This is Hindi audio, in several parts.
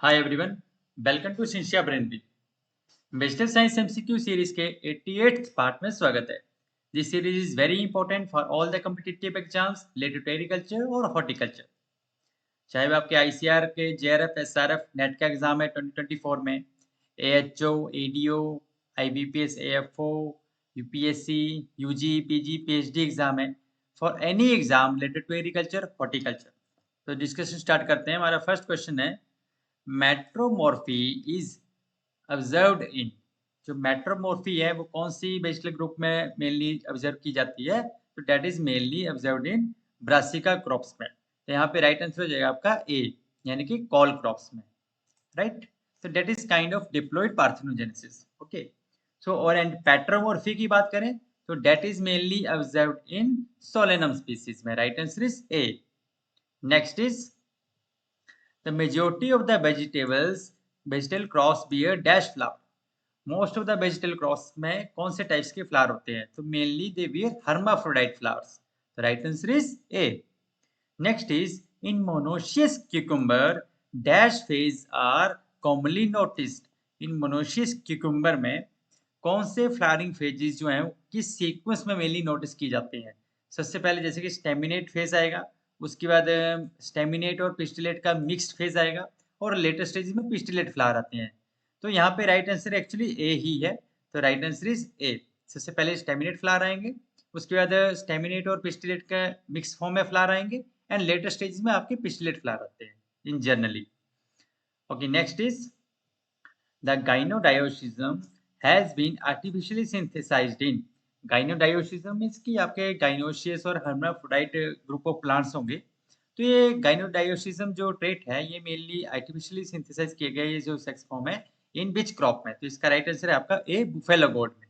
हाय एवरीवन, वेलकम टू शिंशिया ब्रेनबी। वेजिटल साइंस एमसीक्यू सीरीज के 88th पार्ट में स्वागत है। This series is very important for all the competitive exams related to agriculture और हॉर्टिकल्चर। चाहे वो आपके आईसीआर के जेआरएफ एसआरएफ नेट का एग्जाम है 2024 में, AHO, ADO, IBPS, AFO, UPSC, UG, PG, PhD exam है, for any exam related to agriculture horticulture. तो डिस्कशन स्टार्ट करते हैं। हमारा फर्स्ट क्वेश्चन है, मेट्रोमॉर्फी इज ऑब्जर्व्ड इन। जो मेट्रोमॉर्फी है वो कौन सी वेजिटल ग्रुप में मेनली ऑब्जर्व की जाती है? तो that is mainly observed in brassica crops में। तो यहाँ पे राइट आंसर हो जाएगा आपका ए, यानी कि कॉल क्रॉप्स में। राइट, तो that is kind of diploid parthenogenesis. Okay, so और एंड पेट्रोमॉर्फी की बात करें तो that is mainly observed in solanum species में। Right answer is A. Next is the majority of the vegetable crops bear dash flower. Most of the vegetable crops में कौन से टाइप्स के फ्लावर होते हैं? तो mainly they bear hermaphrodite flowers. The right answer is A. Next is in monoecious cucumber dash phase are commonly noticed. In monoecious cucumber में कौन से फ्लावरिंग फेजेस जो हैं किस सीक्वेंस में मेनली नोटिस की जाते हैं? सबसे पहले जैसे कि स्टेमिनेट फेज आएगा, उसके बाद स्टेमिनेट और पिस्टिलेट का मिक्स्ड फेज आएगा, और लेटर स्टेज में पिस्टिलेट फ्लावर आते हैं। तो यहाँ पे राइट आंसर एक्चुअली ए ही है। तो राइट आंसर इज ए। सबसे पहले स्टेमिनेट फ्लावर आएंगे, उसके बाद स्टेमिनेट और पिस्टिलेट का मिक्स फॉर्म में फ्लावर आएंगे, एंड लेटर स्टेज में आपके पिस्टिलेट फ्लावर आते हैं इन generally. Okay, next is the gynoDioecium has been artificially synthesized in। gynoDioecium means कि आपके gynoecious और hermaphrodite ग्रुप ऑफ प्लांट्स होंगे। तो ये gynoDioecium जो ट्रेट है ये मेनली आर्टिफिशियली सिंथेसाइज किए गए ये जो सेक्स फॉर्म है इन विच क्रॉप में? तो इसका राइट आंसर है आपका ए, बुफेलो गोड में।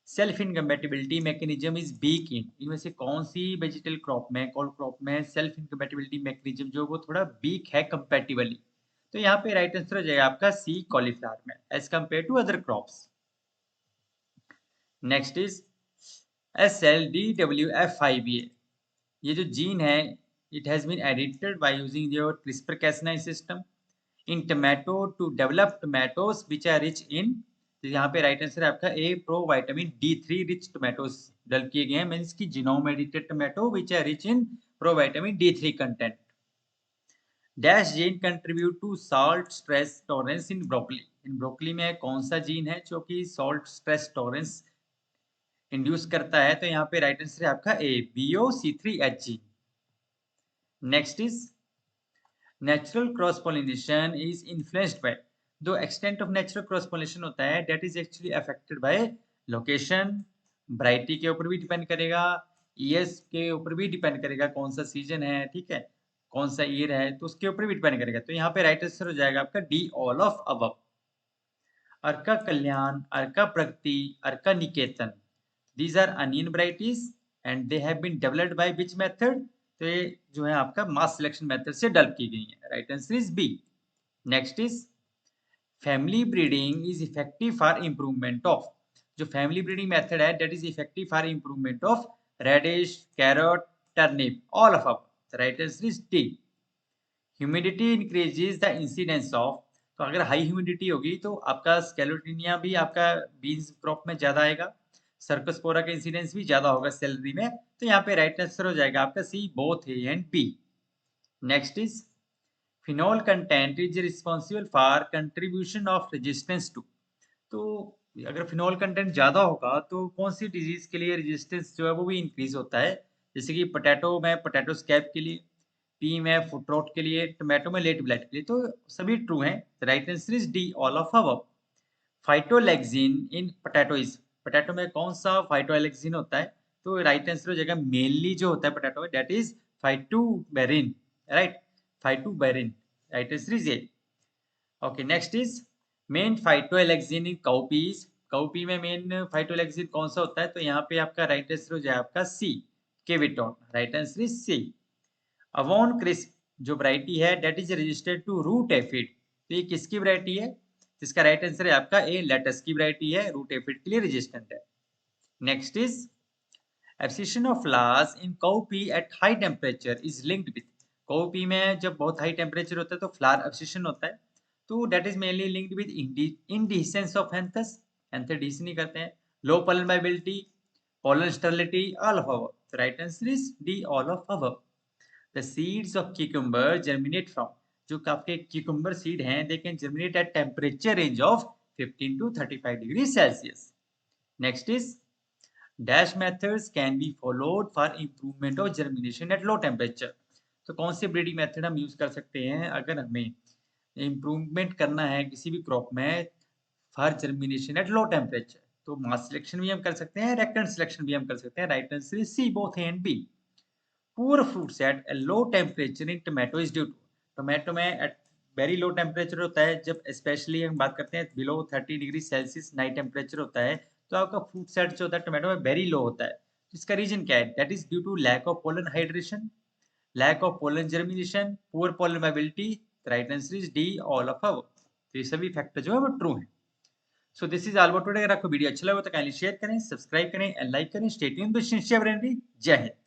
Self incompatibility mechanism is weak in. इनमें से कौन सी वेजिटल क्रॉप में, कॉल क्रॉप में सेल्फ इनकम्पेटिबिलिटी मैकेनिज्म जो वो थोड़ा वीक है कंपेटिबली? तो यहाँ पे राइट आंसर हो जाएगा आपका सी, कॉलीफ्लावर में, as compared to other crops. Next is SLDWF5A। ये जो जीन है it has been edited by using your CRISPR-Cas9 system in tomato to develop tomatoes which are rich in. तो यहाँ पे राइट आंसर है आपका A, pro vitamin D3 rich tomatoes develop किए गए हैं, मीन्स की genome edited tomato which are rich in pro vitamin D3 content. Dash gene contribute to salt stress tolerance in broccoli. In broccoli में कौन सा जीन है जो कि सॉल्ट स्ट्रेस टॉलरेंस इंड्यूस करता है? तो यहाँ पे राइट आंसर है आपका A, BOC3H gene. Next is natural cross pollination is influenced by. जो extent of natural cross pollination होता है that is actually affected by location, variety के ऊपर भी डिपेंड करेगा, ईयर्स के ऊपर भी डिपेंड करेगा, कौन सा सीजन है, ठीक है, कौन सा ईयर है, तो उसके ऊपर भी डिपेंड करेगा। तो यहाँ पे राइट आंसर हो जाएगा आपका D, all of above. Arka Kalyan, Arka Pragati, Arka Niketan, these are onion varieties and they have been developed by which method? तो ये जो है आपका मास सिलेक्शन मेथड से डेवलप की गई है। Right answer is B. Next is family breeding is effective for improvement of. जो फैमिली ब्रीडिंग मेथड है that is effective for improvement of radish, carrot, turnip, all of up. Right answer is D. Humidity increases the incidence of. तो अगर हाई ह्यूमिडिटी होगी तो आपका स्केलोटिनिया भी आपका बीन्स क्रॉप में ज्यादा आएगा, सर्कोस्पोरा का इंसिडेंस भी ज्यादा होगा सेलरी में। तो यहाँ पे राइट आंसर हो जाएगा आपका C, both A and B. Next is phenol content is responsible for contribution of resistance to. तो अगर फिनोल कंटेंट ज्यादा होगा तो कौन सी डिजीज के लिए रेजिस्टेंस जो है वो भी इंक्रीज होता है? जैसे कि पोटैटो में पोटैटो स्कैब के लिए, पी में फुट रॉट के लिए, टोमेटो में लेट ब्लाइट के लिए। तो सभी ट्रू हैं। Right answer is D, all of above. Phytoalexin in potato is. Potato में कौन सा फाइटोलेक्सिन होता है? तो राइट आंसर हो जाएगा मेनली जो होता है पोटैटो में that is phytuberin. Right, phytuberin. Right answer is A. Okay, next is main phytoalexin in cowpeas. Cowpea में मेन फाइटोलेक्सिन कौन सा होता है? तो यहाँ पे आपका राइट आंसर हो जाए आपका C, kievitone. Right answer is C. Avon crisp जो वैरायटी है that is registered to root aphid. तो ये किसकी वैरायटी है? जिसका राइट आंसर है आपका ए, लेटस की वैरायटी है, रूट एफिड के लिए रेजिस्टेंट है। Next is abscission of flowers in cowpea at high temperature is linked with. Cowpea में जब बहुत हाई टेम्परेचर होता है तो फ्लावर एब्सिशन होता है, तो that is mainly linked with indehiscence of anthers, anthers डिस नहीं करते हैं, low pollen viability, pollen sterility, all of above. तो right answer is D, all of above. The seeds of cucumber germinate from, जो आपके क्यूकम्बर सीड हैं they can germinate at temperature range of 15 to 35 degree Celsius. Next is dash methods can be followed for improvement of germination at low temperature. तो कौन सी ब्रीडिंग मेथड हम यूज कर सकते हैं अगर हमें इम्प्रूवमेंट करना है किसी भी क्रॉप में for germination at low temperature? तो मास सिलेक्शन भी हम कर सकते हैं, रेकरेंट सिलेक्शन भी हम कर सकते हैं। Right answer is C, both A and B. Poor fruits at a low temperature in tomato is due to, tomato में एट वेरी लो टेम्परेचर होता है, जब स्पेशली हम बात करते हैं below 30 degree Celsius night temperature होता है, तो आपका फ्रूट सेट जो होता है टोमेटो में वेरी लो होता है। तो इसका रीजन क्या है? That is due to lack of pollen hydration, lack of pollen germination, poor pollen mobility. Right answer is D, all of above. तो ये सभी फैक्टर जो है वो ट्रू है। So this is all about today. अगर आपको वीडियो अच्छा लगा तो काइंडली शेयर करें, सब्सक्राइब करें एंड लाइक करें। Stay tuned with Shinchan. जय हिंद।